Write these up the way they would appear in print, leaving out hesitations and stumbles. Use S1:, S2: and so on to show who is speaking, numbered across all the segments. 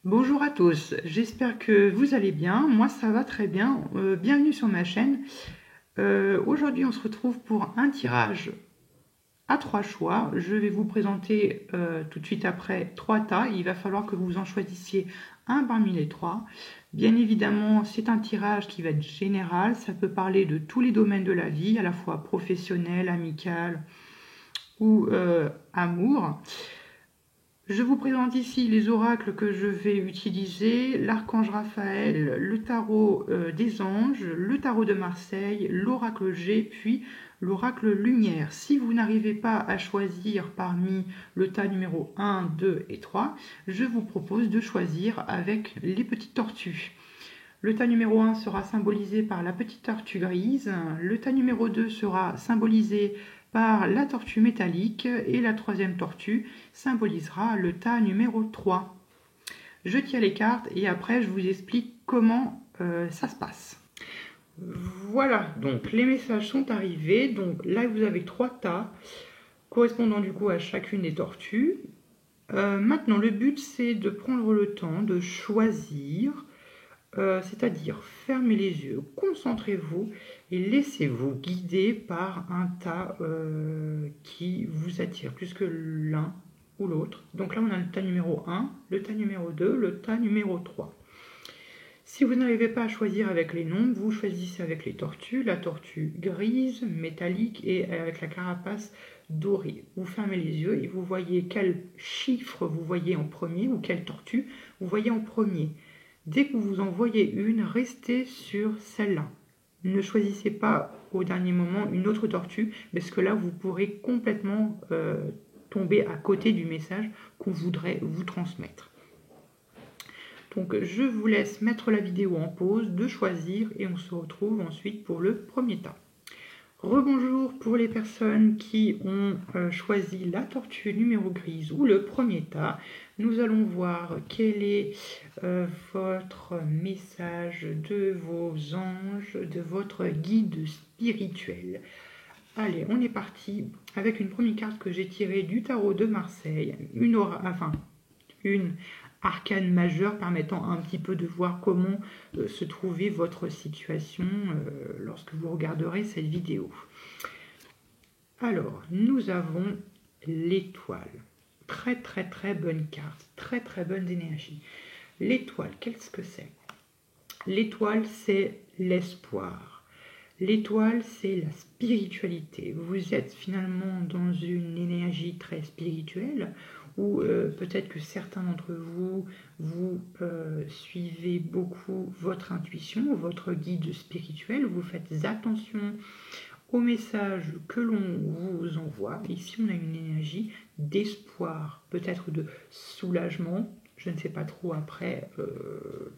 S1: Bonjour à tous, j'espère que vous allez bien. Moi ça va très bien. Bienvenue sur ma chaîne. Aujourd'hui on se retrouve pour un tirage à 3 choix. Je vais vous présenter tout de suite après 3 tas. Il va falloir que vous en choisissiez un parmi les 3. Bien évidemment c'est un tirage qui va être général. Ça peut parler de tous les domaines de la vie, à la fois professionnel, amical ou amour. Je vous présente ici les oracles que je vais utiliser, l'archange Raphaël, le tarot des anges, le tarot de Marseille, l'oracle G, puis l'oracle Lumière. Si vous n'arrivez pas à choisir parmi le tas numéro 1, 2 et 3, je vous propose de choisir avec les petites tortues. Le tas numéro 1 sera symbolisé par la petite tortue grise, le tas numéro 2 sera symbolisé par la tortue métallique et la troisième tortue symbolisera le tas numéro 3. Je tire les cartes et après je vous explique comment ça se passe. Voilà, donc les messages sont arrivés. Donc là vous avez 3 tas correspondant du coup à chacune des tortues. Maintenant le but c'est de prendre le temps de choisir. C'est-à-dire fermez les yeux, concentrez-vous et laissez-vous guider par un tas qui vous attire plus que l'un ou l'autre. Donc là on a le tas numéro 1, le tas numéro 2, le tas numéro 3. Si vous n'arrivez pas à choisir avec les noms, vous choisissez avec les tortues, la tortue grise, métallique et avec la carapace dorée. Vous fermez les yeux et vous voyez quel chiffre vous voyez en premier ou quelle tortue vous voyez en premier. Dès que vous en voyez une, restez sur celle-là. Ne choisissez pas au dernier moment une autre tortue, parce que là, vous pourrez complètement tomber à côté du message qu'on voudrait vous transmettre. Donc, je vous laisse mettre la vidéo en pause, de choisir, et on se retrouve ensuite pour le premier tas. Rebonjour pour les personnes qui ont choisi la tortue numéro grise ou le premier tas. Nous allons voir quel est votre message de vos anges, de votre guide spirituel. Allez, on est parti avec une première carte que j'ai tirée du tarot de Marseille, une arcane majeure permettant un petit peu de voir comment se trouvait votre situation lorsque vous regarderez cette vidéo. Alors, nous avons l'étoile. Très très très bonne carte, très très bonne énergie. L'étoile, qu'est-ce que c'est? L'étoile, c'est l'espoir. L'étoile, c'est la spiritualité. Vous êtes finalement dans une énergie très spirituelle ou peut-être que certains d'entre vous, suivez beaucoup votre intuition, votre guide spirituel, vous faites attention aux messages que l'on vous envoie. Ici, on a une énergie d'espoir, peut-être de soulagement, je ne sais pas trop après,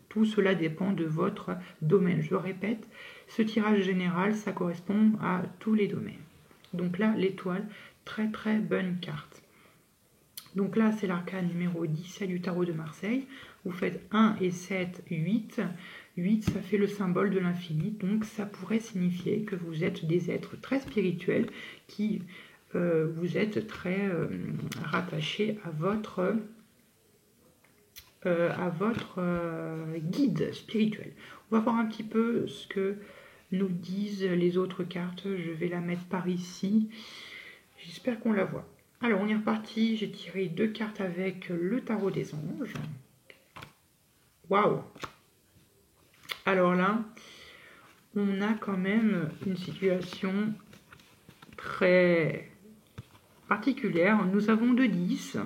S1: tout cela dépend de votre domaine. Je répète, ce tirage général, ça correspond à tous les domaines. Donc là, l'étoile, très très bonne carte. Donc là, c'est l'arcane numéro 17 du tarot de Marseille. Vous faites 1 et 7, 8. 8, ça fait le symbole de l'infini. Donc ça pourrait signifier que vous êtes des êtres très spirituels qui vous êtes très rattachés à votre guide spirituel. On va voir un petit peu ce que nous disent les autres cartes. Je vais la mettre par ici. J'espère qu'on la voit. Alors, on est reparti. J'ai tiré 2 cartes avec le tarot des anges. Waouh! Alors là, on a quand même une situation très particulière. Nous avons 2 10,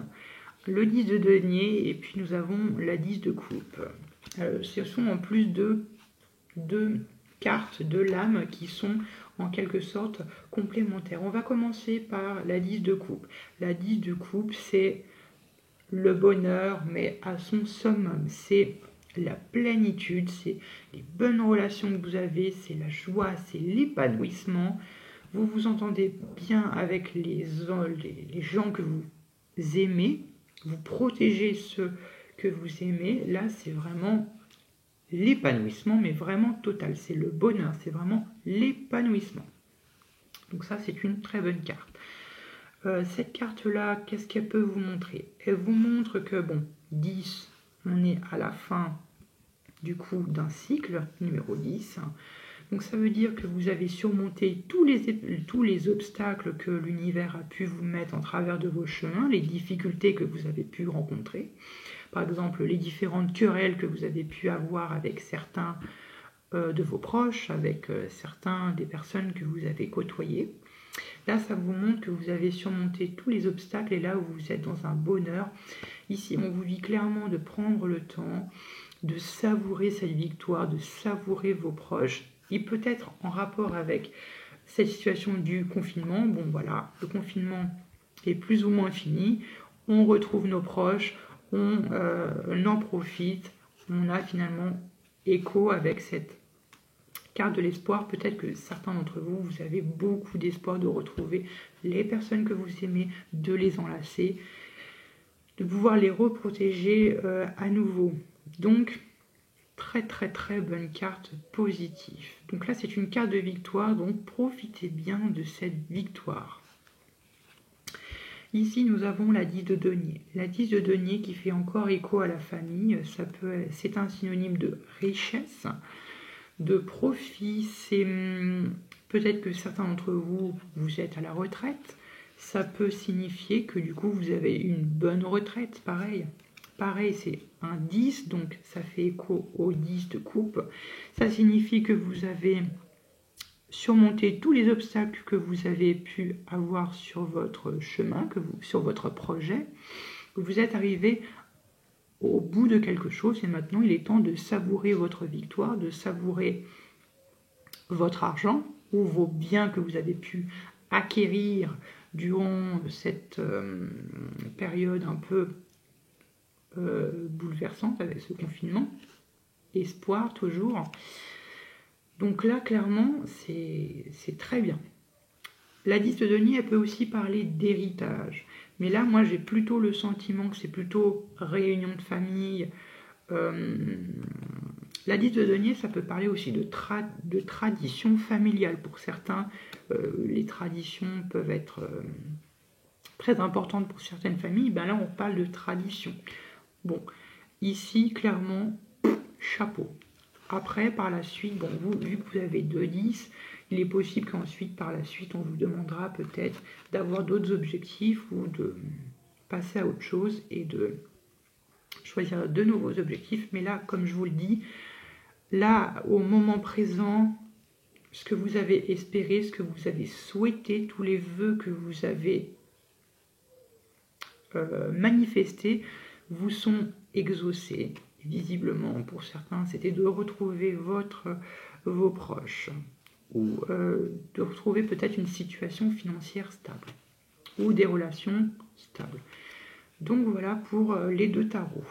S1: le 10 de denier et puis nous avons la 10 de coupe. Ce sont en plus de 2 cartes de l'âme qui sont en quelque sorte complémentaires. On va commencer par la 10 de coupe. La 10 de coupe, c'est le bonheur, mais à son summum. C'est la plénitude, c'est les bonnes relations que vous avez, c'est la joie, c'est l'épanouissement. Vous vous entendez bien avec les gens que vous aimez, vous protégez ceux que vous aimez. Là, c'est vraiment l'épanouissement, mais vraiment total. C'est le bonheur, c'est vraiment l'épanouissement. Donc ça, c'est une très bonne carte. Cette carte-là, qu'est-ce qu'elle peut vous montrer? Elle vous montre que, bon, 10, on est à la fin du coup d'un cycle, numéro 10. Donc ça veut dire que vous avez surmonté tous les obstacles que l'univers a pu vous mettre en travers de vos chemins, les difficultés que vous avez pu rencontrer. Par exemple, les différentes querelles que vous avez pu avoir avec certains de vos proches, avec certains des personnes que vous avez côtoyées. Là, ça vous montre que vous avez surmonté tous les obstacles et là où vous êtes dans un bonheur. Ici, on vous dit clairement de prendre le temps de savourer cette victoire, de savourer vos proches. Il peut être en rapport avec cette situation du confinement. Bon, voilà, le confinement est plus ou moins fini. On retrouve nos proches, on en profite. On a finalement écho avec cette carte de l'espoir. Peut-être que certains d'entre vous, vous avez beaucoup d'espoir de retrouver les personnes que vous aimez, de les enlacer, de pouvoir les reprotéger à nouveau. Donc, très très très bonne carte positive. Donc là, c'est une carte de victoire, donc profitez bien de cette victoire. Ici, nous avons la 10 de denier. La 10 de denier qui fait encore écho à la famille, c'est un synonyme de richesse, de profit. C'est peut-être que certains d'entre vous, vous êtes à la retraite. Ça peut signifier que du coup, vous avez une bonne retraite, pareil. Pareil, c'est un 10, donc ça fait écho au 10 de coupe. Ça signifie que vous avez surmonté tous les obstacles que vous avez pu avoir sur votre chemin, sur votre projet. Vous êtes arrivé au bout de quelque chose et maintenant il est temps de savourer votre victoire, de savourer votre argent ou vos biens que vous avez pu acquérir durant cette période un peu bouleversante avec ce confinement. Espoir toujours. Donc là, clairement, c'est très bien. La 10 de denier, elle peut aussi parler d'héritage. Mais là, moi, j'ai plutôt le sentiment que c'est plutôt réunion de famille. La 10 de denier, ça peut parler aussi de tradition familiale. Pour certains, les traditions peuvent être très importantes pour certaines familles. Ben là, on parle de tradition. Bon, ici, clairement, chapeau. Après, par la suite, bon, vu que vous avez 2-10, il est possible qu'ensuite, par la suite, on vous demandera peut-être d'avoir d'autres objectifs ou de passer à autre chose et de choisir de nouveaux objectifs. Mais là, comme je vous le dis, là, au moment présent, ce que vous avez espéré, ce que vous avez souhaité, tous les vœux que vous avez manifestés, vous sont exaucés. Visiblement, pour certains, c'était de retrouver vos proches ou de retrouver peut-être une situation financière stable ou des relations stables. Donc voilà pour les deux tarots.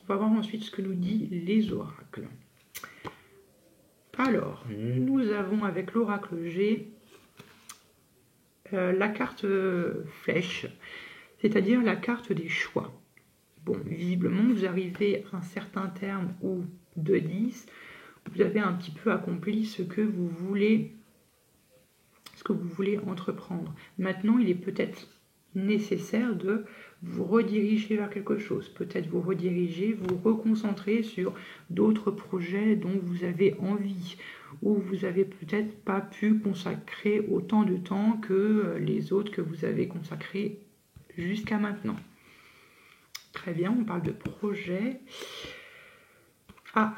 S1: On va voir ensuite ce que nous disent les oracles. Alors, nous avons avec l'oracle G la carte flèche, c'est-à-dire la carte des choix. Bon, visiblement, vous arrivez à un certain terme ou de 10, vous avez un petit peu accompli ce que vous voulez entreprendre. Maintenant, il est peut-être nécessaire de vous rediriger vers quelque chose, peut-être vous rediriger, vous reconcentrer sur d'autres projets dont vous avez envie, ou vous n'avez peut-être pas pu consacrer autant de temps que les autres que vous avez consacré jusqu'à maintenant. Très bien, on parle de projet. Ah,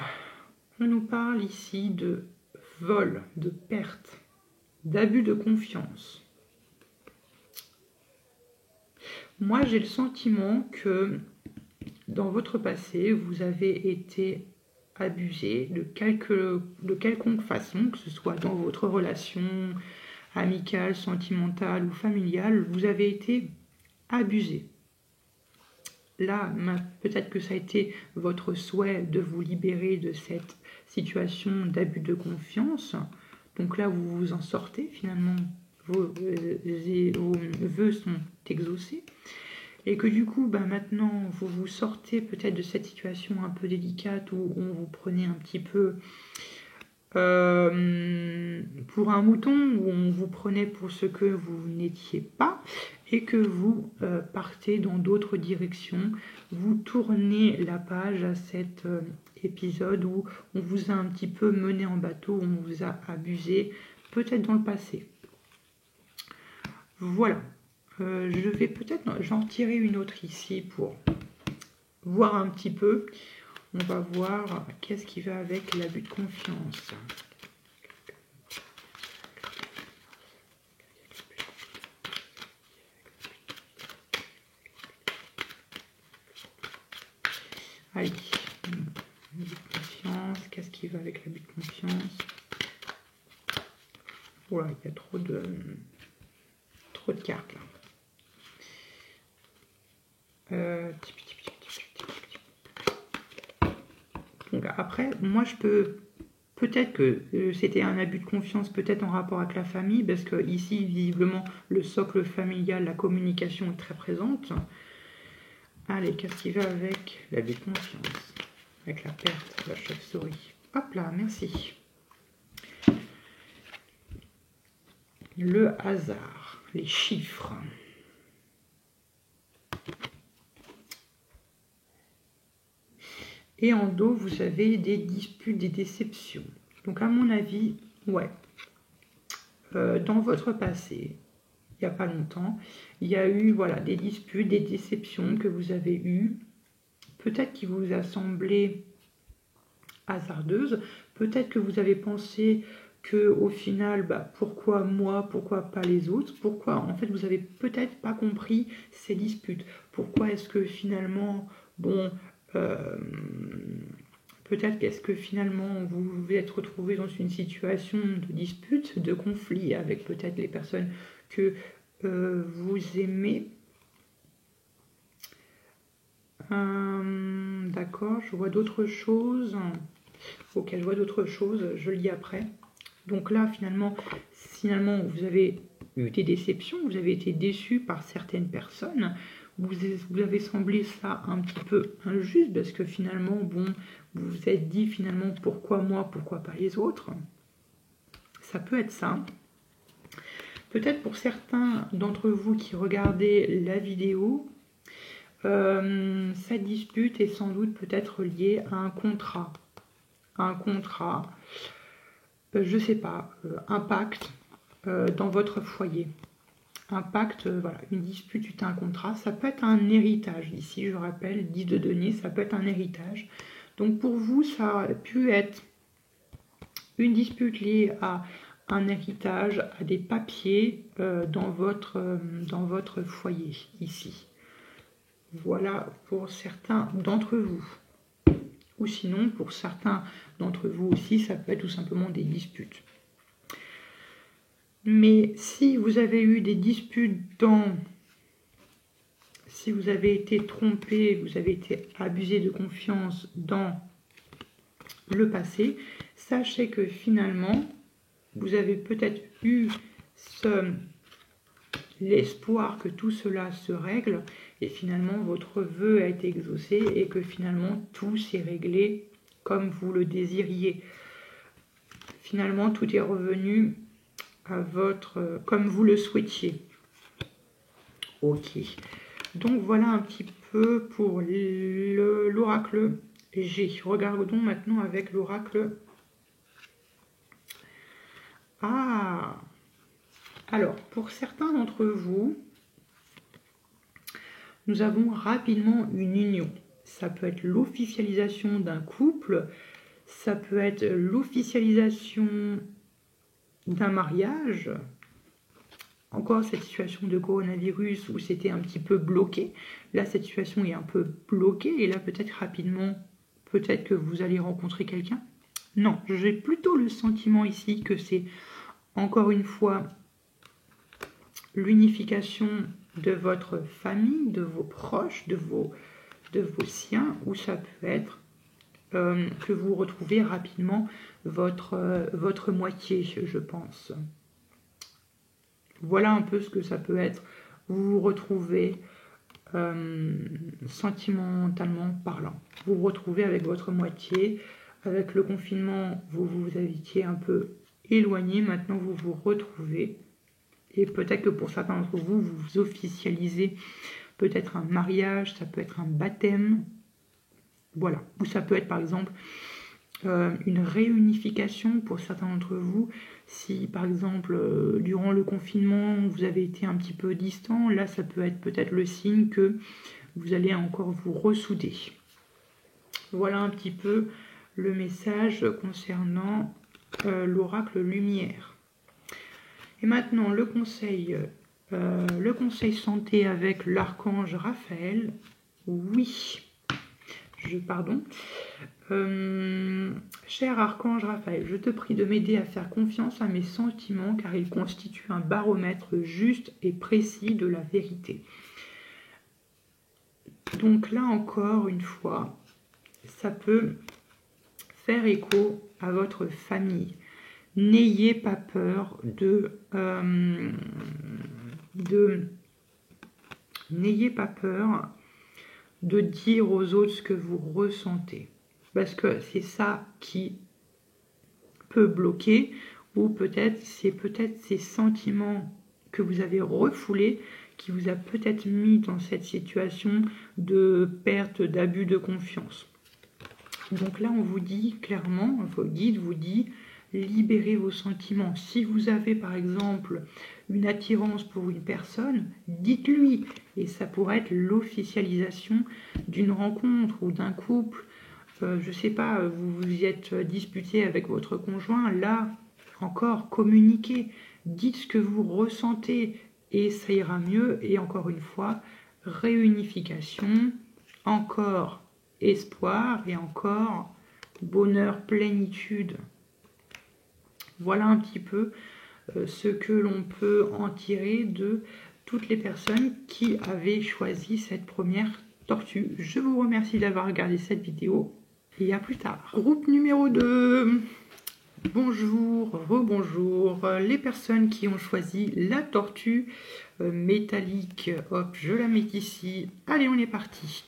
S1: on nous parle ici de vol, de perte, d'abus de confiance. Moi, j'ai le sentiment que dans votre passé, vous avez été abusé de quelconque façon, que ce soit dans votre relation amicale, sentimentale ou familiale, vous avez été abusé. Là, peut-être que ça a été votre souhait de vous libérer de cette situation d'abus de confiance. Donc là, vous vous en sortez finalement, vos vœux sont exaucés. Et que du coup, maintenant, vous vous sortez peut-être de cette situation un peu délicate où on vous prenait un petit peu pour un mouton où on vous prenait pour ce que vous n'étiez pas et que vous partez dans d'autres directions. Vous tournez la page à cet épisode où on vous a un petit peu mené en bateau, où on vous a abusé, peut-être dans le passé. Voilà. Je vais peut-être j'en tirer une autre ici pour voir un petit peu. On va voir qu'est-ce qui va avec l'abus de confiance. Allez, l'abus de confiance, qu'est-ce qui va avec l'abus de confiance? Voilà, il y a trop de cartes là. Donc après, moi je peux... Peut-être que c'était un abus de confiance, peut-être en rapport avec la famille, parce que ici, visiblement, le socle familial, la communication est très présente. Allez, qu'est-ce qui va avec l'abus de confiance? Avec la perte de la chauve-souris. Hop là, merci. Le hasard, les chiffres. Et en dos, vous avez des disputes, des déceptions. Donc à mon avis, ouais, dans votre passé, il n'y a pas longtemps, il y a eu voilà, des disputes, des déceptions que vous avez eues. Peut-être qu'il vous a semblé hasardeuse, peut-être que vous avez pensé que au final, pourquoi moi, pourquoi pas les autres, pourquoi en fait vous avez peut-être pas compris ces disputes, pourquoi est-ce que finalement, bon, peut-être qu'est-ce que finalement vous vous êtes retrouvé dans une situation de dispute, de conflit avec peut-être les personnes que vous aimez. D'accord, je vois d'autres choses. Ok, je vois d'autres choses, je lis après. Donc là, finalement, vous avez eu des déceptions, vous avez été déçu par certaines personnes, vous avez semblé ça un petit peu injuste, parce que finalement, bon, vous vous êtes dit finalement, pourquoi moi, pourquoi pas les autres? Ça peut être ça. Peut-être pour certains d'entre vous qui regardez la vidéo, cette dispute est sans doute peut-être liée à un contrat. Je sais pas, un pacte dans votre foyer. Un pacte, voilà, une dispute suite à un contrat, ça peut être un héritage. Ici, je rappelle, 10 de denier, ça peut être un héritage. Donc pour vous, ça a pu être une dispute liée à un héritage, à des papiers dans votre foyer, ici. Voilà pour certains d'entre vous. Ou sinon, pour certains d'entre vous aussi, ça peut être tout simplement des disputes. Mais si vous avez eu des disputes si vous avez été trompé, vous avez été abusé de confiance dans le passé, sachez que finalement, vous avez peut-être eu l'espoir que tout cela se règle et finalement votre vœu a été exaucé et que finalement tout s'est réglé comme vous le désiriez. Finalement, tout est revenu à comme vous le souhaitiez. Ok. Donc voilà un petit peu pour l'oracle G. Regardons maintenant avec l'oracle A. Alors, pour certains d'entre vous, nous avons rapidement une union. Ça peut être l'officialisation d'un couple, ça peut être l'officialisation d'un mariage. Encore cette situation de coronavirus où c'était un petit peu bloqué. Là, cette situation est un peu bloquée et là, peut-être rapidement, peut-être que vous allez rencontrer quelqu'un. Non, j'ai plutôt le sentiment ici que c'est encore une fois l'unification de votre famille, de vos proches, de vos siens, ou ça peut être que vous retrouvez rapidement votre moitié, je pense. Voilà un peu ce que ça peut être. Vous vous retrouvez sentimentalement parlant. Vous vous retrouvez avec votre moitié avec le confinement, vous vous étiez un peu éloigné, maintenant vous vous retrouvez. Et peut-être que pour certains d'entre vous, vous officialisez peut-être un mariage, ça peut être un baptême, voilà. Ou ça peut être par exemple une réunification pour certains d'entre vous. Si par exemple durant le confinement vous avez été un petit peu distant, là ça peut être peut-être le signe que vous allez encore vous ressouder. Voilà un petit peu le message concernant l'oracle lumière. Et maintenant le conseil santé avec l'archange Raphaël. Oui, cher archange Raphaël, je te prie de m'aider à faire confiance à mes sentiments car ils constituent un baromètre juste et précis de la vérité. Donc là encore une fois, ça peut faire écho à votre famille. N'ayez pas peur n'ayez pas peur de dire aux autres ce que vous ressentez. Parce que c'est ça qui peut bloquer, ou peut-être ces sentiments que vous avez refoulés qui vous a peut-être mis dans cette situation de perte, d'abus de confiance. Donc là, on vous dit clairement, votre guide vous dit, libérez vos sentiments. Si vous avez par exemple une attirance pour une personne, dites-lui. Et ça pourrait être l'officialisation d'une rencontre ou d'un couple. Je ne sais pas, vous vous êtes disputé avec votre conjoint. Là, encore, communiquez. Dites ce que vous ressentez et ça ira mieux. Et encore une fois, réunification, encore espoir et encore bonheur, plénitude. Voilà un petit peu ce que l'on peut en tirer de toutes les personnes qui avaient choisi cette première tortue. Je vous remercie d'avoir regardé cette vidéo et à plus tard. Groupe numéro 2. Bonjour, rebonjour. Les personnes qui ont choisi la tortue métallique, hop, je la mets ici. Allez, on est parti.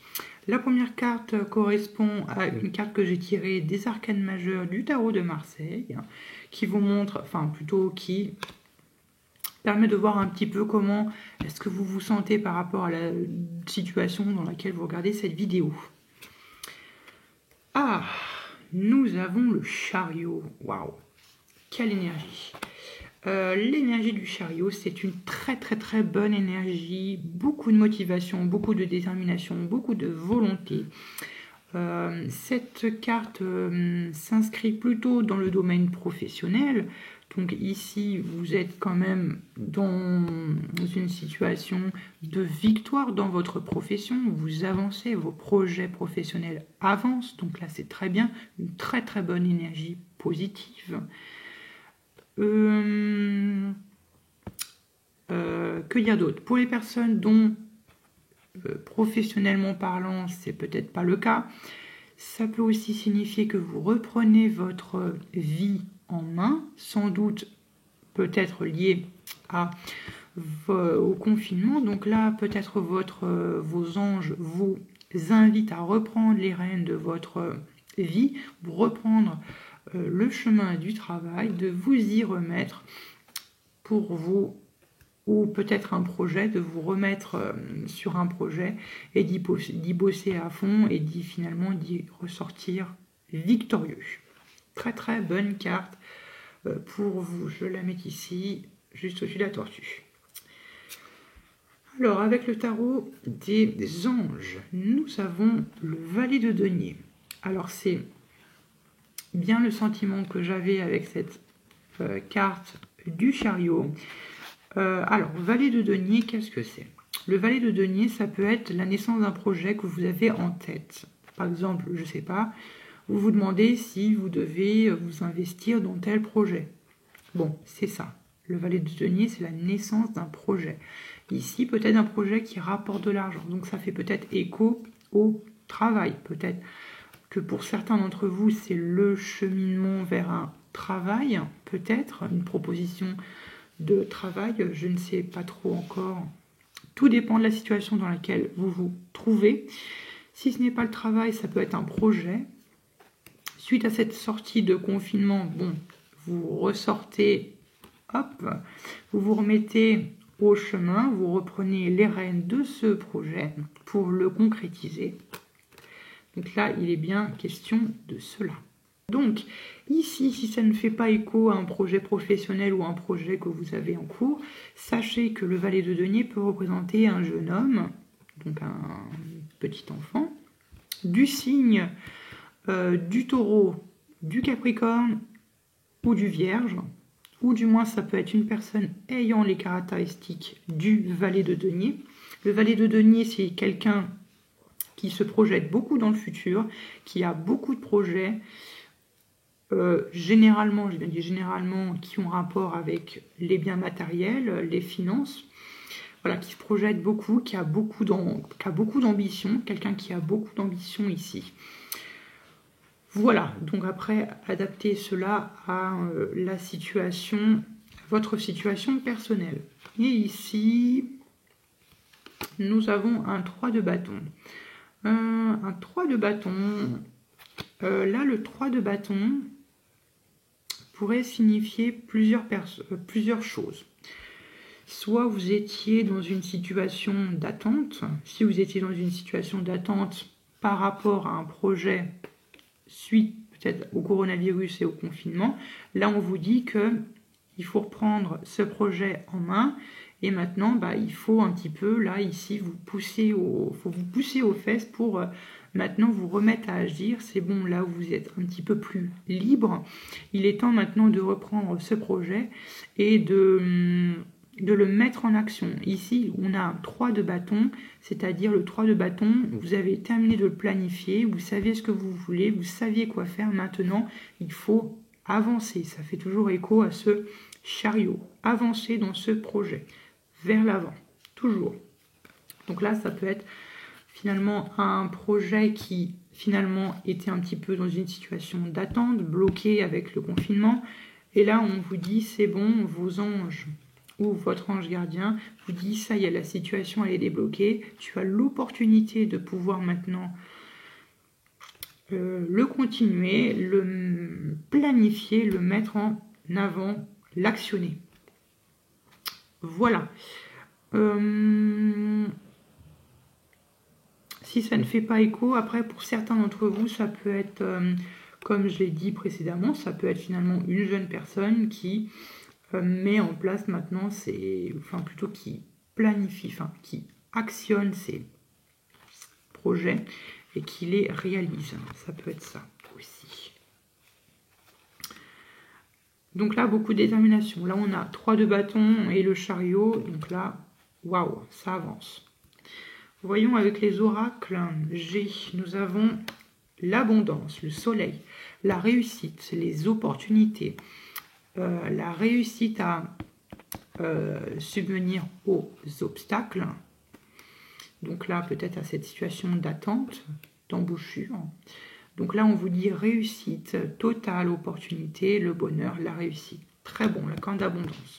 S1: La première carte correspond à une carte que j'ai tirée des arcanes majeures du tarot de Marseille, qui vous montre, enfin plutôt qui permet de voir un petit peu comment est-ce que vous vous sentez par rapport à la situation dans laquelle vous regardez cette vidéo. Ah, nous avons le chariot. Waouh, quelle énergie! L'énergie du chariot, c'est une très bonne énergie, beaucoup de motivation, beaucoup de détermination, beaucoup de volonté. Cette carte s'inscrit plutôt dans le domaine professionnel. Donc ici, vous êtes quand même dans une situation de victoire dans votre profession. Vous avancez, vos projets professionnels avancent. Donc là, c'est très bien, une très bonne énergie positive. Que dire d'autre? Pour les personnes dont professionnellement parlant, c'est peut-être pas le cas, ça peut aussi signifier que vous reprenez votre vie en main, sans doute peut-être lié au confinement. Donc là, peut-être vos anges vous invitent à reprendre les rênes de votre vie, vous reprendre le chemin du travail, de vous y remettre pour vous, ou peut-être un projet, de vous remettre sur un projet et d'y bosser à fond et finalement d'y ressortir victorieux. Très bonne carte pour vous. Je la mets ici, juste au-dessus de la tortue. Alors, avec le tarot des anges, nous avons le valet de denier. Alors, c'est bien le sentiment que j'avais avec cette carte du chariot. Alors, valet de denier, qu'est-ce que c'est? Le valet de denier, ça peut être la naissance d'un projet que vous avez en tête. Par exemple, je ne sais pas, vous vous demandez si vous devez vous investir dans tel projet. Bon, c'est ça. Le valet de denier, c'est la naissance d'un projet. Ici, peut-être un projet qui rapporte de l'argent. Donc, ça fait peut-être écho au travail. Peut-être que pour certains d'entre vous, c'est le cheminement vers un travail. Peut-être une proposition de travail, je ne sais pas trop encore. Tout dépend de la situation dans laquelle vous vous trouvez. Si ce n'est pas le travail, ça peut être un projet suite à cette sortie de confinement, bon, vous ressortez, hop, vous vous remettez au chemin, vous reprenez les rênes de ce projet pour le concrétiser. Donc là, il est bien question de cela. Donc, ici, si ça ne fait pas écho à un projet professionnel ou un projet que vous avez en cours, sachez que le valet de denier peut représenter un jeune homme, donc un petit enfant, du signe du taureau, du capricorne ou du vierge, ou du moins ça peut être une personne ayant les caractéristiques du valet de denier. Le valet de denier, c'est quelqu'un qui se projette beaucoup dans le futur, qui a beaucoup de projets, généralement, je bien dit généralement, qui ont rapport avec les biens matériels, les finances, voilà, qui se projette beaucoup, qui a beaucoup d'ambition, quelqu'un qui a beaucoup d'ambition ici. Voilà, donc après, adapter cela à la situation, votre situation personnelle. Et ici, nous avons un 3 de bâton. Un 3 de bâton, là, le 3 de bâton pourrait signifier plusieurs choses. Soit vous étiez dans une situation d'attente. Si vous étiez dans une situation d'attente par rapport à un projet suite peut-être au coronavirus et au confinement, là on vous dit que il faut reprendre ce projet en main et maintenant il faut un petit peu là ici vous pousser aux fesses pour maintenant vous remettre à agir. C'est bon, là où vous êtes un petit peu plus libre, il est temps maintenant de reprendre ce projet et de le mettre en action. Ici, on a un 3 de bâton, c'est-à-dire le 3 de bâton, vous avez terminé de le planifier, vous savez ce que vous voulez, vous saviez quoi faire. Maintenant, il faut avancer. Ça fait toujours écho à ce chariot. Avancer dans ce projet, vers l'avant, toujours. Donc là, ça peut être finalement un projet qui finalement était un petit peu dans une situation d'attente, bloqué avec le confinement. Et là, on vous dit, c'est bon, vos anges ou votre ange gardien vous dit, ça y est, la situation elle est débloquée, tu as l'opportunité de pouvoir maintenant le continuer, le planifier, le mettre en avant, l'actionner. Voilà. Si ça ne fait pas écho, après pour certains d'entre vous, ça peut être, comme je l'ai dit précédemment, ça peut être finalement une jeune personne qui met en place maintenant, qui planifie, qui actionne ses projets et qui les réalise. Ça peut être ça aussi. Donc là, beaucoup de détermination. Là, on a 3 de bâton et le chariot. Donc là, waouh, ça avance. Voyons avec les oracles G. Nous avons l'abondance, le soleil, la réussite, les opportunités, la réussite à subvenir aux obstacles. Donc là, peut-être à cette situation d'attente, d'embouchure. Donc là, on vous dit réussite totale, opportunité, le bonheur, la réussite. Très bon, la corne d'abondance.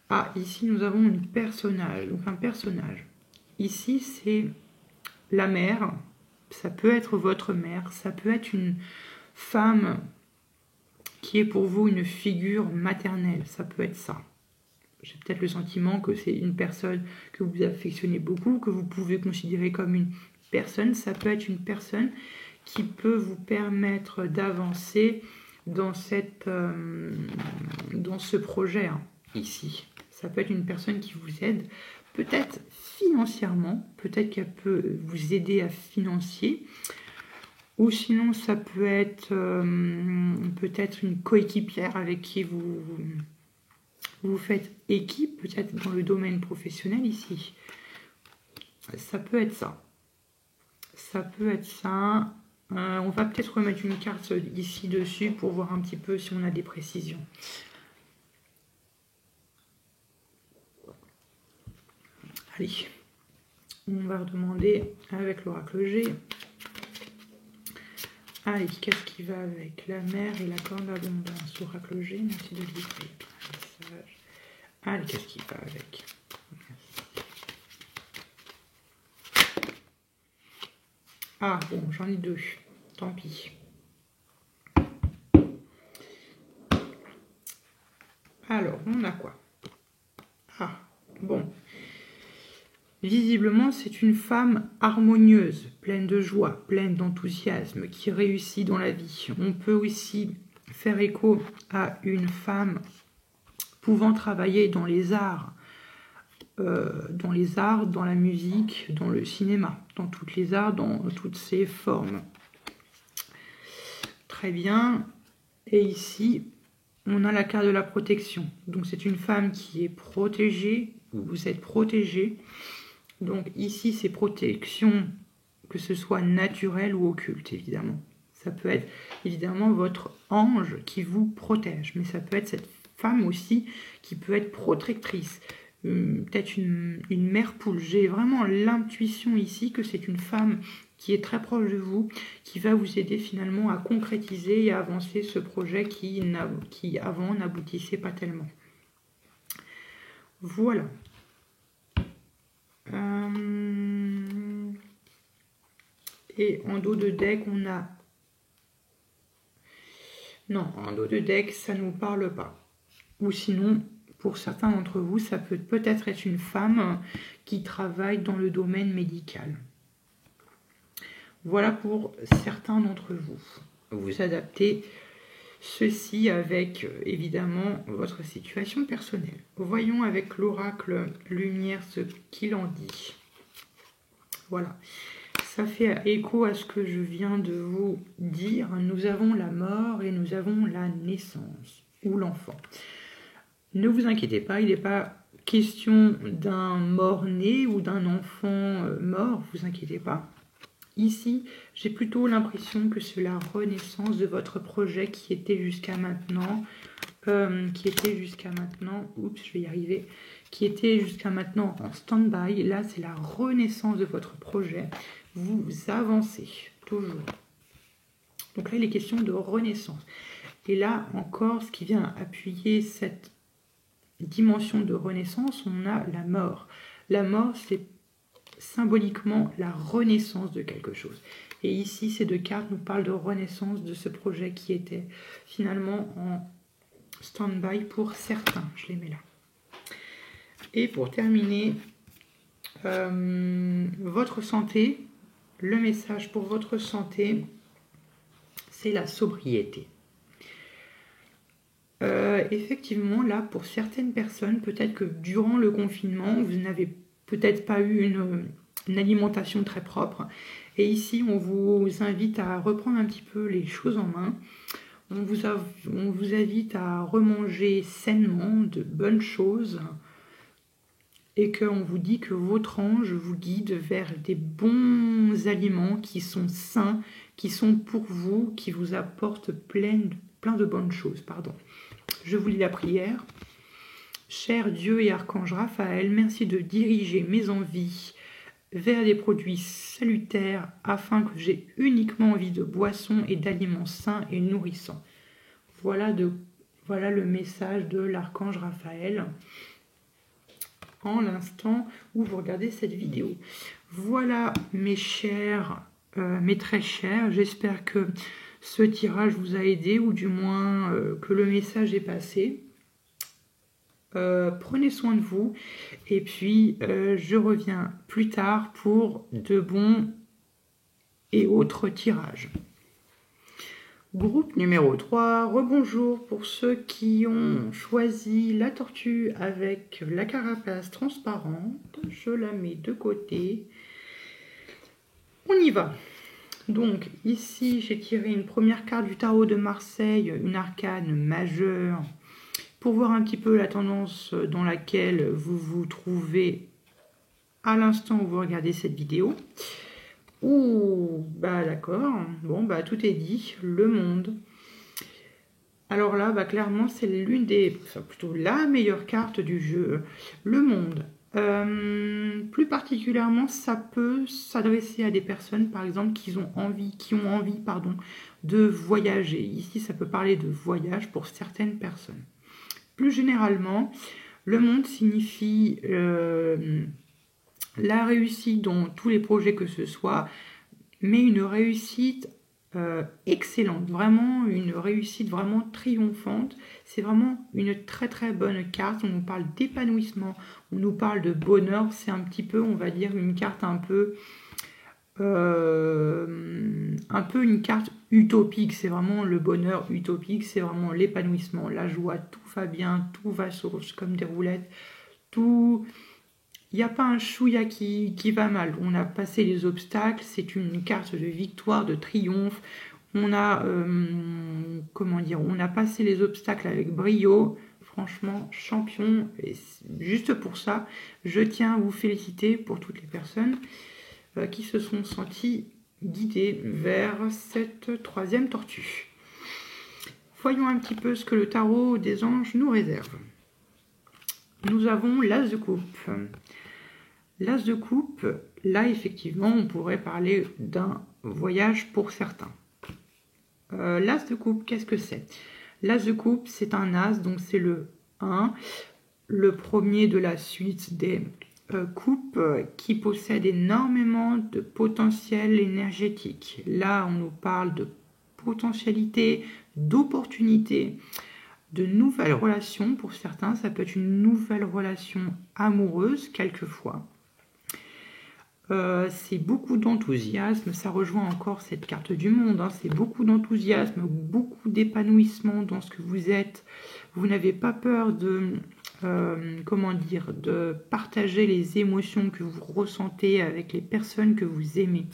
S1: Ah, ici, nous avons un personnage. Donc un personnage. Ici, c'est la mère. Ça peut être votre mère. Ça peut être une femme qui est pour vous une figure maternelle. Ça peut être ça. J'ai peut-être le sentiment que c'est une personne que vous affectionnez beaucoup, que vous pouvez considérer comme une personne. Ça peut être une personne qui peut vous permettre d'avancer dans ce projet ici. Ça peut être une personne qui vous aide, peut-être financièrement, peut-être qu'elle peut vous aider à financer, ou sinon ça peut être peut-être une coéquipière avec qui vous faites équipe, peut-être dans le domaine professionnel ici. Ça peut être ça. Ça peut être ça. On va peut-être remettre une carte ici dessus pour voir un petit peu si on a des précisions. Allez, on va redemander avec l'oracle G. Allez, qu'est-ce qui va avec la mer et la corne d'abondance? Oracle G, merci de livrer. Allez, qu'est-ce qui va avec? Ah, bon, j'en ai deux. Tant pis. Alors, on a quoi? Ah, bon. Visiblement, c'est une femme harmonieuse, pleine de joie, pleine d'enthousiasme, qui réussit dans la vie. On peut aussi faire écho à une femme pouvant travailler dans les arts, dans la musique, dans le cinéma, dans toutes les arts, dans toutes ses formes. Très bien. Et ici, on a la carte de la protection. Donc c'est une femme qui est protégée, vous êtes protégé. Donc ici, c'est protection, que ce soit naturelle ou occulte, évidemment. Ça peut être évidemment votre ange qui vous protège, mais ça peut être cette femme aussi qui peut être protectrice. Peut-être une mère poule. J'ai vraiment l'intuition ici que c'est une femme qui est très proche de vous, qui va vous aider finalement à concrétiser et à avancer ce projet qui avant n'aboutissait pas tellement. Voilà. Et en dos de deck, on a... Non, en dos de deck, ça ne nous parle pas. Ou sinon, pour certains d'entre vous, ça peut peut-être être une femme qui travaille dans le domaine médical. Voilà pour certains d'entre vous. Vous adaptez ceci avec, évidemment, votre situation personnelle. Voyons avec l'oracle lumière ce qu'il en dit. Voilà. Ça fait écho à ce que je viens de vous dire. Nous avons la mort et nous avons la naissance, ou l'enfant. Ne vous inquiétez pas, il n'est pas question d'un mort-né ou d'un enfant mort, vous inquiétez pas. Ici, j'ai plutôt l'impression que c'est la renaissance de votre projet qui était jusqu'à maintenant, oups, je vais y arriver, qui était jusqu'à maintenant en stand-by. Là, c'est la renaissance de votre projet. Vous avancez, toujours. Donc là, il est question de renaissance. Et là, encore, ce qui vient appuyer cette dimension de renaissance, on a la mort. La mort, c'est symboliquement la renaissance de quelque chose. Et ici, ces deux cartes nous parlent de renaissance de ce projet qui était finalement en stand-by pour certains. Je les mets là. Et pour terminer, votre santé, le message pour votre santé, c'est la sobriété. Effectivement, là, pour certaines personnes, peut-être que durant le confinement, vous n'avez peut-être pas eu une alimentation très propre. Et ici, on vous invite à reprendre un petit peu les choses en main. On vous invite à remanger sainement de bonnes choses et qu'on vous dit que votre ange vous guide vers des bons aliments qui sont sains, qui sont pour vous, qui vous apportent plein de bonnes choses. Je vous lis la prière. Cher Dieu et Archange Raphaël, merci de diriger mes envies vers des produits salutaires afin que j'ai uniquement envie de boissons et d'aliments sains et nourrissants. Voilà le message de l'Archange Raphaël en l'instant où vous regardez cette vidéo. Voilà mes chers, mes très chers, j'espère que ce tirage vous a aidé ou du moins que le message est passé. Prenez soin de vous et puis je reviens plus tard pour de bons et autres tirages. Groupe numéro 3, rebonjour pour ceux qui ont choisi la tortue avec la carapace transparente. Je la mets de côté. On y va. Donc ici j'ai tiré une première carte du tarot de Marseille, une arcane majeure, pour voir un petit peu la tendance dans laquelle vous vous trouvez à l'instant où vous regardez cette vidéo. Ouh, bah d'accord, bon bah tout est dit, le monde. Alors là, bah clairement c'est plutôt la meilleure carte du jeu, le monde. Plus particulièrement, ça peut s'adresser à des personnes, par exemple, qui ont envie, de voyager. Ici, ça peut parler de voyage pour certaines personnes. Plus généralement, le monde signifie la réussite dans tous les projets que ce soit, mais une réussite excellente, vraiment une réussite vraiment triomphante. C'est vraiment une très très bonne carte. On nous parle d'épanouissement, on nous parle de bonheur. C'est un petit peu, on va dire, une carte un peu une carte utopique. C'est vraiment le bonheur utopique, c'est vraiment l'épanouissement, la joie, tout va bien, tout va comme des roulettes, tout. Il n'y a pas un chouïa qui va mal. On a passé les obstacles. C'est une carte de victoire, de triomphe. On a, comment dire, on a passé les obstacles avec brio. Franchement, champion. Et juste pour ça, je tiens à vous féliciter pour toutes les personnes qui se sont senties guidées vers cette troisième tortue. Voyons un petit peu ce que le tarot des anges nous réserve. Nous avons l'As de coupe. L'As de coupe, là effectivement on pourrait parler d'un voyage pour certains. L'As de coupe, qu'est-ce que c'est? L'As de coupe, c'est un As, donc c'est le 1, le premier de la suite des coupes qui possède énormément de potentiel énergétique. Là on nous parle de potentialité, d'opportunité, de nouvelles relations pour certains. Ça peut être une nouvelle relation amoureuse quelquefois. C'est beaucoup d'enthousiasme, ça rejoint encore cette carte du monde, hein. C'est beaucoup d'enthousiasme, beaucoup d'épanouissement dans ce que vous êtes. Vous n'avez pas peur de, de partager les émotions que vous ressentez avec les personnes que vous aimez.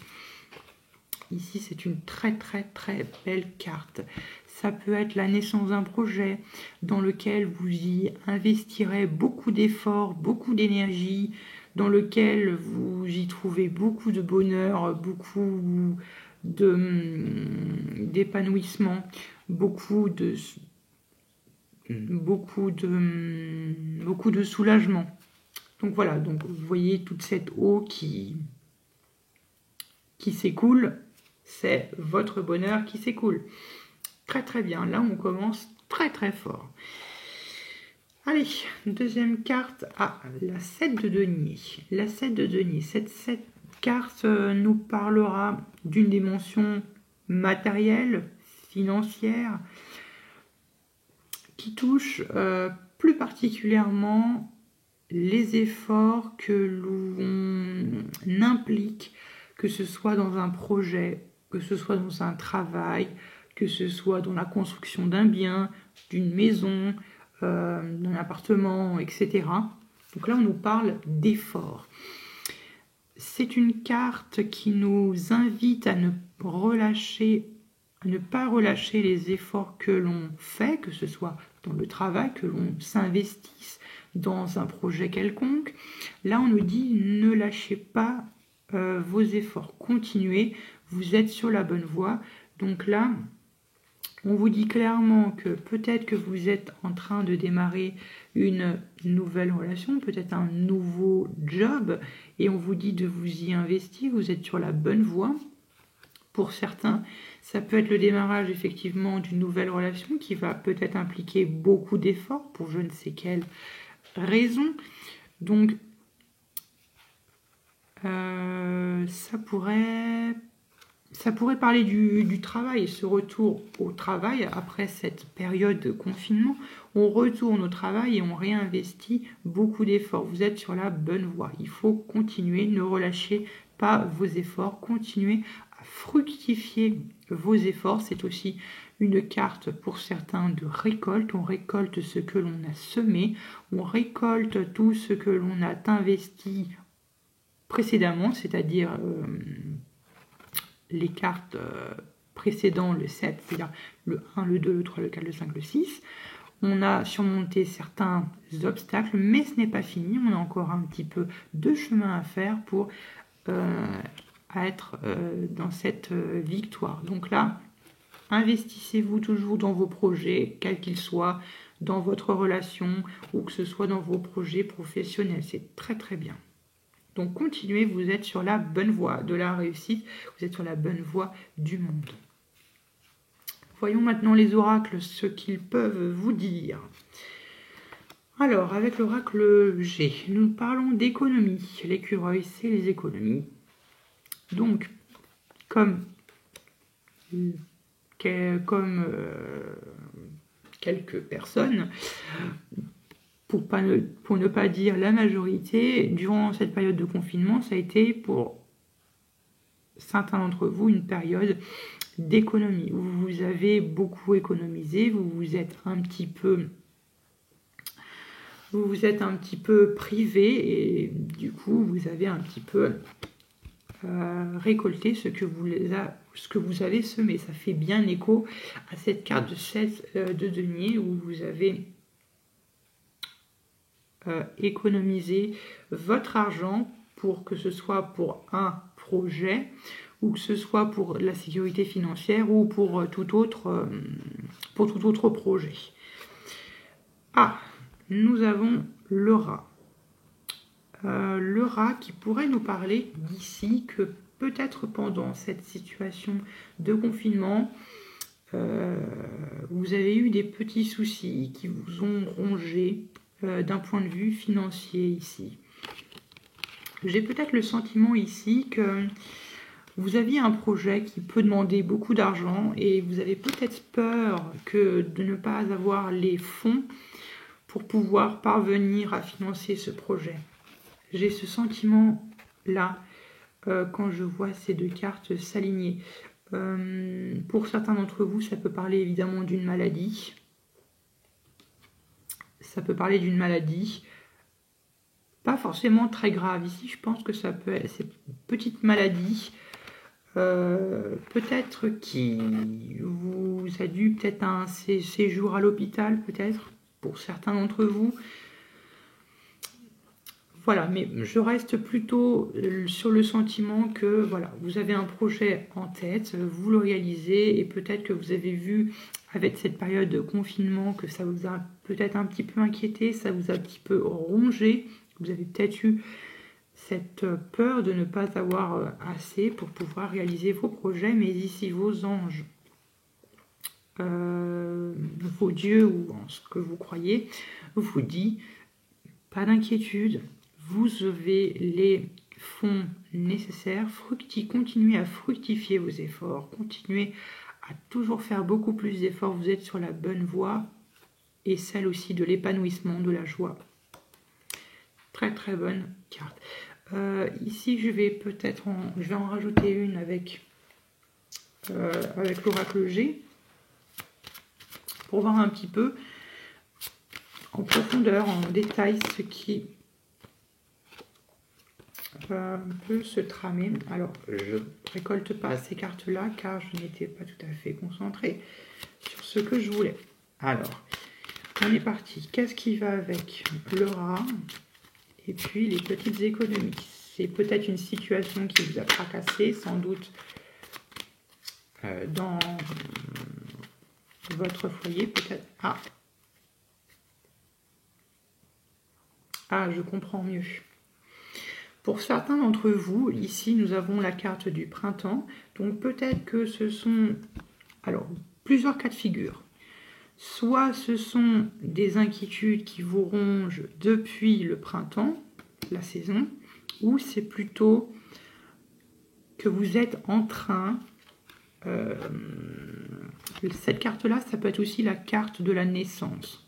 S1: Ici, c'est une très très très belle carte. Ça peut être la naissance d'un projet dans lequel vous y investirez beaucoup d'efforts, beaucoup d'énergie, dans lequel vous y trouvez beaucoup de bonheur, beaucoup d'épanouissement, beaucoup de soulagement. Donc voilà, donc vous voyez toute cette eau qui s'écoule, c'est votre bonheur qui s'écoule. Très très bien, là on commence très très fort. Allez, deuxième carte, la 7 de denier. La 7 de denier, cette carte nous parlera d'une dimension matérielle, financière, qui touche plus particulièrement les efforts que l'on implique, que ce soit dans un projet, que ce soit dans un travail, que ce soit dans la construction d'un bien, d'une maison, d'un appartement, etc. Donc là, on nous parle d'efforts. C'est une carte qui nous invite à ne pas relâcher les efforts que l'on fait, que ce soit dans le travail, que l'on s'investisse dans un projet quelconque. Là, on nous dit ne lâchez pas vos efforts, continuez, vous êtes sur la bonne voie. Donc là, on vous dit clairement que peut-être que vous êtes en train de démarrer une nouvelle relation, peut-être un nouveau job, et on vous dit de vous y investir, vous êtes sur la bonne voie. Pour certains, ça peut être le démarrage effectivement d'une nouvelle relation qui va peut-être impliquer beaucoup d'efforts pour je ne sais quelle raison. Donc, ça pourrait parler du travail, ce retour au travail après cette période de confinement. On retourne au travail et on réinvestit beaucoup d'efforts. Vous êtes sur la bonne voie. Il faut continuer, ne relâchez pas vos efforts, continuez à fructifier vos efforts. C'est aussi une carte pour certains de récolte. On récolte ce que l'on a semé, on récolte tout ce que l'on a investi précédemment, c'est-à-dire les cartes précédentes, le 7, c'est-à-dire le 1, le 2, le 3, le 4, le 5, le 6. On a surmonté certains obstacles, mais ce n'est pas fini. On a encore un petit peu de chemin à faire pour être dans cette victoire. Donc là, investissez-vous toujours dans vos projets, quels qu'ils soient, dans votre relation ou que ce soit dans vos projets professionnels. C'est très très bien. Donc continuez, vous êtes sur la bonne voie de la réussite, vous êtes sur la bonne voie du monde. Voyons maintenant les oracles, ce qu'ils peuvent vous dire. Alors, avec l'oracle G, nous parlons d'économie. L'écureuil, c'est les économies. Donc, comme comme quelques personnes, pour ne pas dire la majorité, durant cette période de confinement, ça a été pour certains d'entre vous une période d'économie, où vous avez beaucoup économisé, vous vous êtes un petit peu privé et du coup vous avez un petit peu récolté ce que vous avez semé. Ça fait bien écho à cette carte de 16 de denier où vous avez économisé votre argent pour que ce soit pour un projet ou que ce soit pour la sécurité financière ou pour tout autre projet. Ah, nous avons le rat. Le rat qui pourrait nous parler d'ici que peut-être pendant cette situation de confinement, vous avez eu des petits soucis qui vous ont rongé d'un point de vue financier ici. J'ai peut-être le sentiment ici que vous aviez un projet qui peut demander beaucoup d'argent et vous avez peut-être peur de ne pas avoir les fonds pour pouvoir parvenir à financer ce projet. J'ai ce sentiment-là quand je vois ces deux cartes s'aligner. Pour certains d'entre vous, ça peut parler évidemment d'une maladie. Ça peut parler d'une maladie. Pas forcément très grave. Ici, je pense que ça peut être cette petite maladie. Peut-être qui vous a dû peut-être un séjour à l'hôpital, peut-être, pour certains d'entre vous. Voilà, mais je reste plutôt sur le sentiment que voilà, vous avez un projet en tête, vous le réalisez et peut-être que vous avez vu avec cette période de confinement que ça vous a peut-être un petit peu inquiété, ça vous a un petit peu rongé, vous avez peut-être eu cette peur de ne pas avoir assez pour pouvoir réaliser vos projets, mais ici vos anges, vos dieux ou en ce que vous croyez, vous dit pas d'inquiétude. Vous avez les fonds nécessaires, continuez à fructifier vos efforts, continuez à toujours faire beaucoup plus d'efforts, vous êtes sur la bonne voie et celle aussi de l'épanouissement, de la joie. Très très bonne carte. Ici je vais en rajouter une avec l'oracle G pour voir un petit peu en profondeur, en détail ce qui peut se tramer. Alors, je récolte pas ces cartes-là car je n'étais pas tout à fait concentrée sur ce que je voulais. Alors, on est parti. Qu'est-ce qui va avec le rat et puis les petites économies? C'est peut-être une situation qui vous a fracassé, sans doute dans votre foyer, peut-être. Ah, je comprends mieux. Pour certains d'entre vous, ici, nous avons la carte du printemps. Donc, peut-être que ce sont plusieurs cas de figure. Soit ce sont des inquiétudes qui vous rongent depuis le printemps, la saison, ou c'est plutôt que vous êtes en train... cette carte-là, ça peut être aussi la carte de la naissance.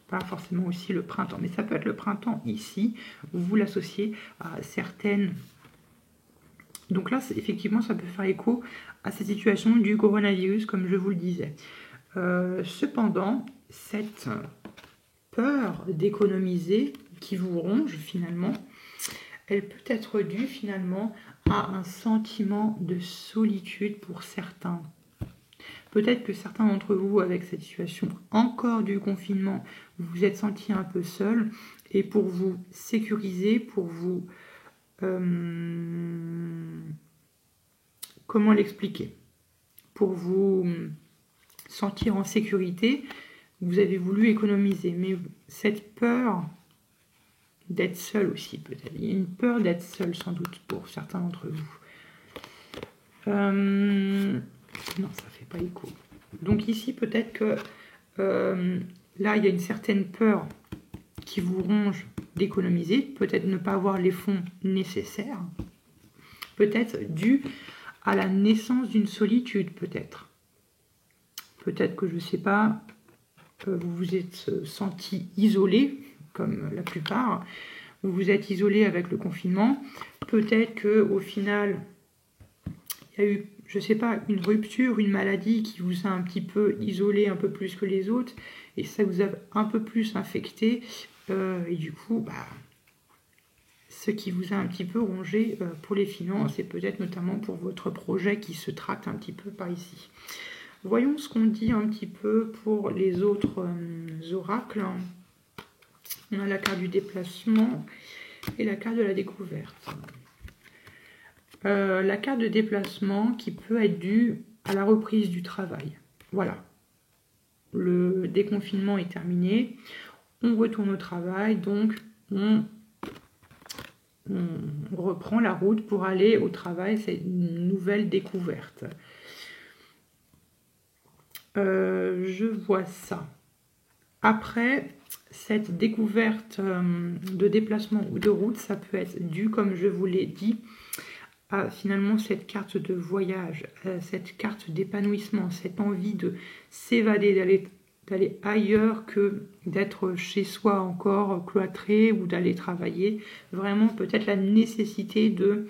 S1: Pas forcément aussi le printemps, mais ça peut être le printemps ici, vous l'associez à certaines... Donc là, effectivement, ça peut faire écho à cette situation du coronavirus, comme je vous le disais. Cependant, cette peur d'économiser qui vous ronge finalement, elle peut être due finalement à un sentiment de solitude pour certains. Peut-être que certains d'entre vous, avec cette situation encore du confinement, vous vous êtes senti un peu seul. Et pour vous sécuriser, pour vous... comment l'expliquer? Pour vous sentir en sécurité, vous avez voulu économiser. Mais cette peur d'être seul aussi, peut-être. Il y a une peur d'être seul, sans doute, pour certains d'entre vous. Non, ça fait pas écho. Donc ici, peut-être que là, il y a une certaine peur qui vous ronge d'économiser, peut-être ne pas avoir les fonds nécessaires, peut-être dû à la naissance d'une solitude peut-être. Peut-être que je ne sais pas, vous vous êtes senti isolé, comme la plupart, vous vous êtes isolé avec le confinement. Peut-être qu'au final, il y a eu, je ne sais pas, une rupture, une maladie qui vous a un petit peu isolé un peu plus que les autres, et ça vous a un peu plus infecté, et du coup, ce qui vous a un petit peu rongé pour les finances, et peut-être notamment pour votre projet qui se tracte un petit peu par ici. Voyons ce qu'on dit un petit peu pour les autres oracles. On a la carte du déplacement et la carte de la découverte. La carte de déplacement qui peut être due à la reprise du travail. Voilà. Le déconfinement est terminé. On retourne au travail, donc on reprend la route pour aller au travail. C'est une nouvelle découverte. Je vois ça. Après, cette découverte de déplacement ou de route, ça peut être dû, comme je vous l'ai dit, à finalement cette carte de voyage, cette carte d'épanouissement, cette envie de s'évader, d'aller ailleurs que d'être chez soi encore cloîtré ou d'aller travailler. Vraiment peut-être la nécessité de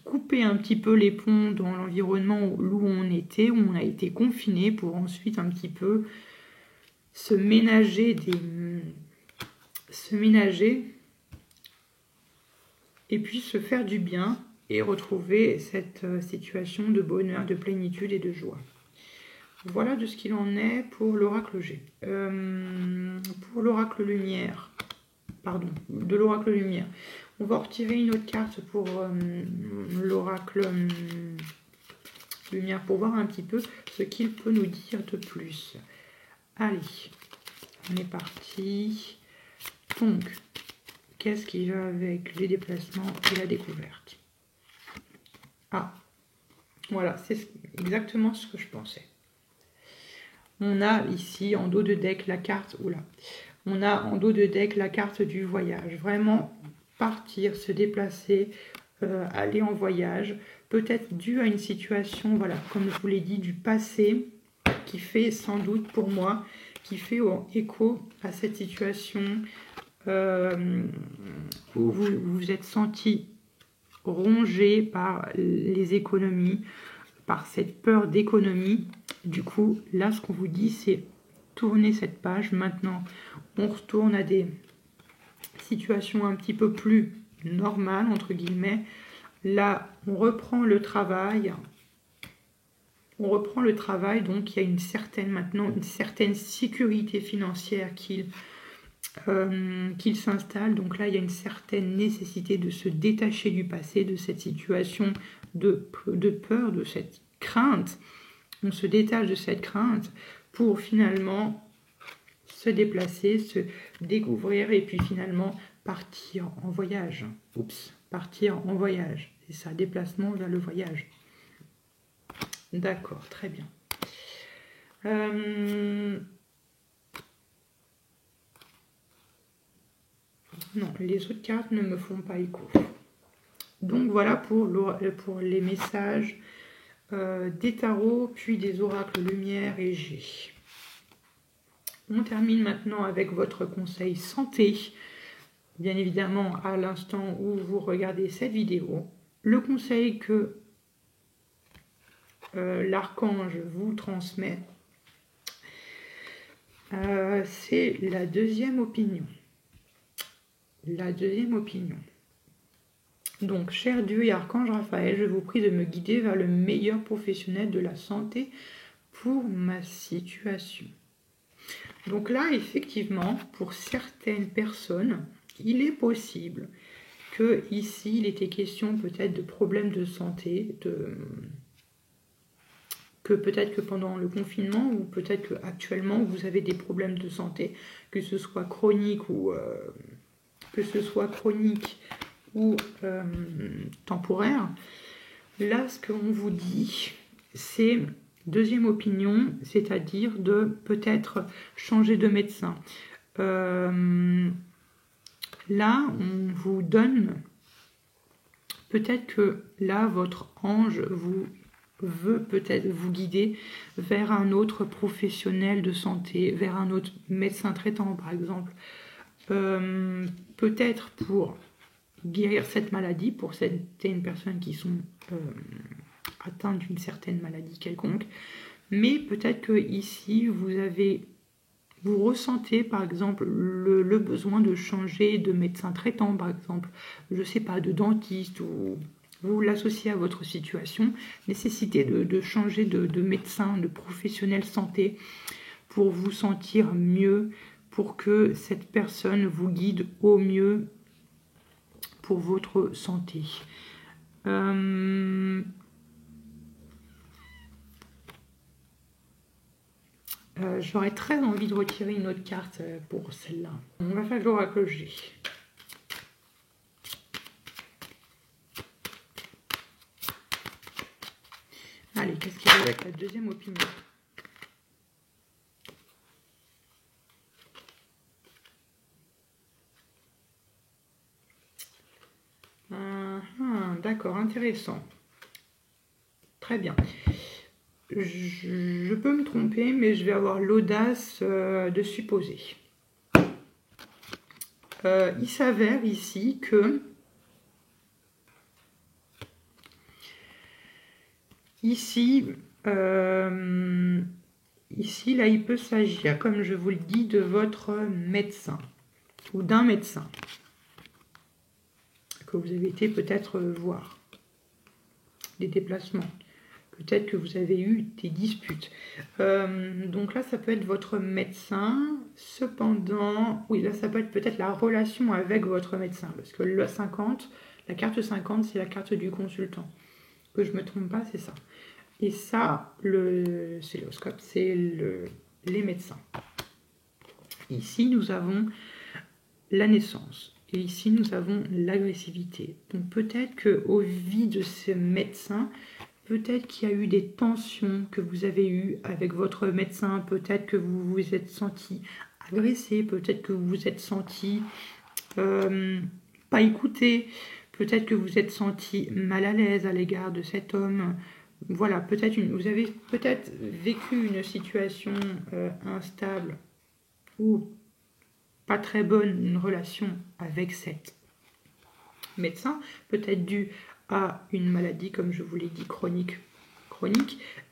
S1: couper un petit peu les ponts dans l'environnement où on était, où on a été confiné, pour ensuite un petit peu se ménager et puis se faire du bien et retrouver cette situation de bonheur, de plénitude et de joie. Voilà de ce qu'il en est pour l'oracle G. Pour l'oracle lumière, de l'oracle lumière, on va retirer une autre carte pour l'oracle lumière pour voir un petit peu ce qu'il peut nous dire de plus. Allez, on est parti. Donc, qu'est-ce qui va avec les déplacements et la découverte? Ah, voilà, c'est exactement ce que je pensais. On a ici en dos de deck la carte, on a en dos de deck la carte du voyage. Vraiment partir, se déplacer, aller en voyage, peut-être dû à une situation, voilà, comme je vous l'ai dit, du passé, qui fait sans doute pour moi, qui fait écho à cette situation où vous vous êtes senti rongé par les économies, par cette peur d'économie. Du coup, là, ce qu'on vous dit, c'est tourner cette page. Maintenant, on retourne à des situations un petit peu plus normales, entre guillemets. Là, on reprend le travail. Donc il y a une certaine sécurité financière qu'il s'installe. Donc là, il y a une certaine nécessité de se détacher du passé, de cette situation de peur, de cette crainte. On se détache de cette crainte pour finalement se déplacer, se découvrir et puis finalement partir en voyage. Partir en voyage. C'est ça, déplacement vers le voyage. D'accord, très bien. Non, les autres cartes ne me font pas écho. Donc voilà pour les messages des tarots, puis des oracles lumière et G. On termine maintenant avec votre conseil santé. Bien évidemment, à l'instant où vous regardez cette vidéo, le conseil que l'archange vous transmet, c'est la deuxième opinion. La deuxième opinion. Donc, cher Dieu et archange Raphaël, je vous prie de me guider vers le meilleur professionnel de la santé pour ma situation. Donc là, effectivement, pour certaines personnes, il est possible que ici, il était question peut-être de problèmes de santé, que peut-être que pendant le confinement ou peut-être qu'actuellement vous avez des problèmes de santé, que ce soit chronique ou temporaire. Là, ce qu'on vous dit, c'est deuxième opinion, c'est-à-dire de peut-être changer de médecin. Là, on vous donne peut-être que là, votre ange vous veut peut-être vous guider vers un autre professionnel de santé, vers un autre médecin traitant par exemple, peut-être pour guérir cette maladie, pour certaines personnes qui sont atteintes d'une certaine maladie quelconque, mais peut-être que ici vous ressentez par exemple le besoin de changer de médecin traitant par exemple, je sais pas, de dentiste, ou vous l'associez à votre situation, nécessité de changer de médecin, de professionnel santé pour vous sentir mieux, pour que cette personne vous guide au mieux pour votre santé. J'aurais très envie de retirer une autre carte pour celle-là. On va faire l'oracle G. Allez, qu'est-ce qu'il y a avec la deuxième opinion? D'accord, intéressant. Très bien. Je peux me tromper, mais je vais avoir l'audace de supposer. Il s'avère ici que ici, là, il peut s'agir, comme je vous le dis, de votre médecin ou d'un médecin que vous avez été peut-être voir, des déplacements. Peut-être que vous avez eu des disputes. Donc là, ça peut être votre médecin. Cependant, oui, là, ça peut être peut-être la relation avec votre médecin. Parce que le 50, la carte 50, c'est la carte du consultant. Que je ne me trompe pas, c'est ça. Et ça, le céloscope, c'est les médecins. Ici, nous avons la naissance. Et ici, nous avons l'agressivité. Donc peut-être qu'au vu de ce médecin, peut-être qu'il y a eu des tensions que vous avez eues avec votre médecin, peut-être que vous vous êtes senti agressé, peut-être que vous vous êtes senti pas écouté, peut-être que vous êtes senti mal à l'aise à l'égard de cet homme. Voilà, peut-être vous avez peut-être vécu une situation instable ou pas très bonne, une relation avec cet médecin, peut-être dû à une maladie, comme je vous l'ai dit, chronique.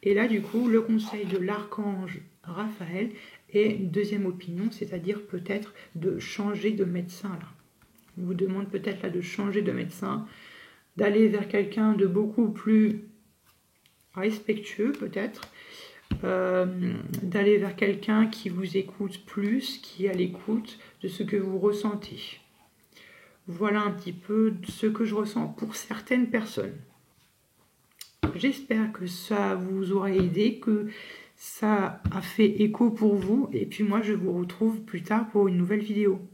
S1: Et là, du coup, le conseil de l'archange Raphaël est une deuxième opinion, c'est-à-dire peut-être de changer de médecin. Là. On vous demande peut-être là de changer de médecin, d'aller vers quelqu'un de beaucoup plus respectueux, peut-être, d'aller vers quelqu'un qui vous écoute plus, qui est à l'écoute de ce que vous ressentez. Voilà un petit peu ce que je ressens pour certaines personnes. J'espère que ça vous aura aidé, que ça a fait écho pour vous. Et puis moi, je vous retrouve plus tard pour une nouvelle vidéo.